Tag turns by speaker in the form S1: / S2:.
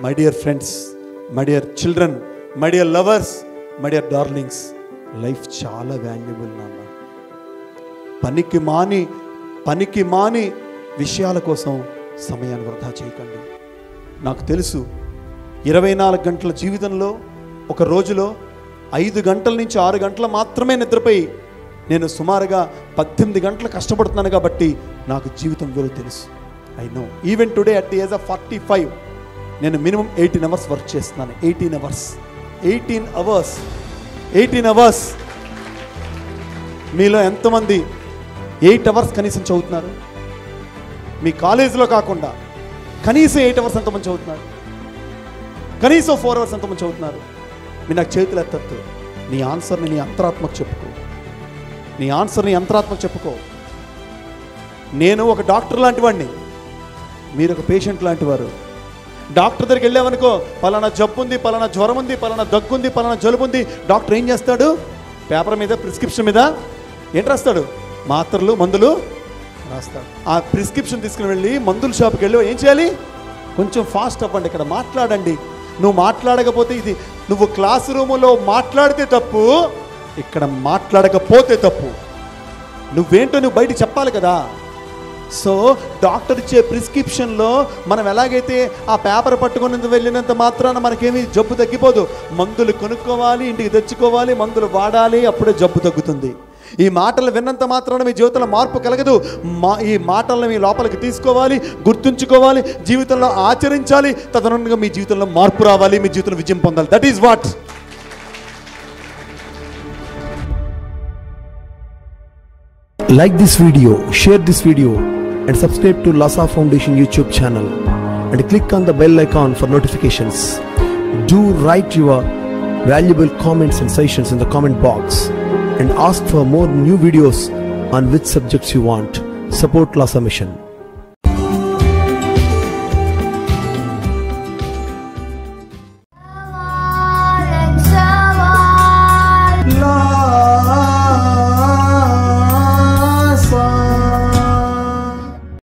S1: My dear friends, my dear children, my dear lovers, my dear darlings, life చాలా valuable నాన్న. పనికి మాని విషయాల కోసం సమయాన్ని వృధా చేయకండి. నాకు తెలుసు 24 గంటల జీవితంలో ఒక రోజులో 5 గంటల నుంచి 6 గంటలు మాత్రమే నిద్రపోయి నేను సుమారుగా 18 గంటలు కష్టపడుతున్నాను కాబట్టి నాకు జీవితం విలువ తెలుసు. I know even today at the age of 45 నేను మినిమం 18 అవర్స్ వర్క్ చేస్తున్నాను. 18 అవర్స్. మీలో ఎంతమంది 8 అవర్స్ కనీసం చదువుతున్నారు? మీ కాలేజీలో కాకుండా కనీసం 8 అవర్స్ ఎంతమంది చదువుతున్నారు? కనీసం 4 అవర్స్ ఎంతమంది చదువుతున్నారు? మీరు నాకు చేతులు ఎత్తద్దు. నీ ఆన్సర్ని నీ అంతరాత్మకు చెప్పుకో. నేను ఒక డాక్టర్ లాంటి వాడిని, మీరు ఒక పేషెంట్ లాంటి వారు. డాక్టర్ దగ్గరికి వెళ్ళామనుకో, పలానా జబ్బు ఉంది, పలానా జ్వరం ఉంది, పలానా దగ్గు ఉంది, పలానా జలుబు ఉంది. డాక్టర్ ఏం చేస్తాడు? పేపర్ మీద ప్రిస్క్రిప్షన్ మీద ఏంటి రాస్తాడు? మాత్రలు, మందులు రాస్తాడు. ఆ ప్రిస్క్రిప్షన్ తీసుకుని వెళ్ళి మందుల షాప్కి వెళ్ళి ఏం చేయాలి? కొంచెం ఫాస్ట్ అవ్వండి, ఇక్కడ మాట్లాడండి. నువ్వు మాట్లాడకపోతే, ఇది నువ్వు క్లాస్ రూములో మాట్లాడితే తప్పు, ఇక్కడ మాట్లాడకపోతే తప్పు. నువ్వేంటో నువ్వు బయట చెప్పాలి కదా. సో డాక్టర్ ఇచ్చే ప్రిస్క్రిప్షన్లో మనం ఎలాగైతే ఆ పేపర్ పట్టుకుని వెళ్ళినంత మాత్రాన మనకేమీ జబ్బు తగ్గిపోదు. మందులు కొనుక్కోవాలి, ఇంటికి తెచ్చుకోవాలి, మందులు వాడాలి, అప్పుడే జబ్బు తగ్గుతుంది. ఈ మాటలు విన్నంత మాత్రాన మీ జీవితంలో మార్పు కలగదు. ఈ మాటలను మీ లోపలికి తీసుకోవాలి, గుర్తుంచుకోవాలి, జీవితంలో ఆచరించాలి. తదనుగుణంగా మీ జీవితంలో మార్పు రావాలి, మీ జీవితంలో విజయం పొందాలి. That is what.
S2: Like this video, share this video and subscribe to Lhasa Foundation YouTube channel and click on the bell icon for notifications. Do write your valuable comments and suggestions in the comment box and ask for more new videos on which subjects you want. Support Lhasa Mission.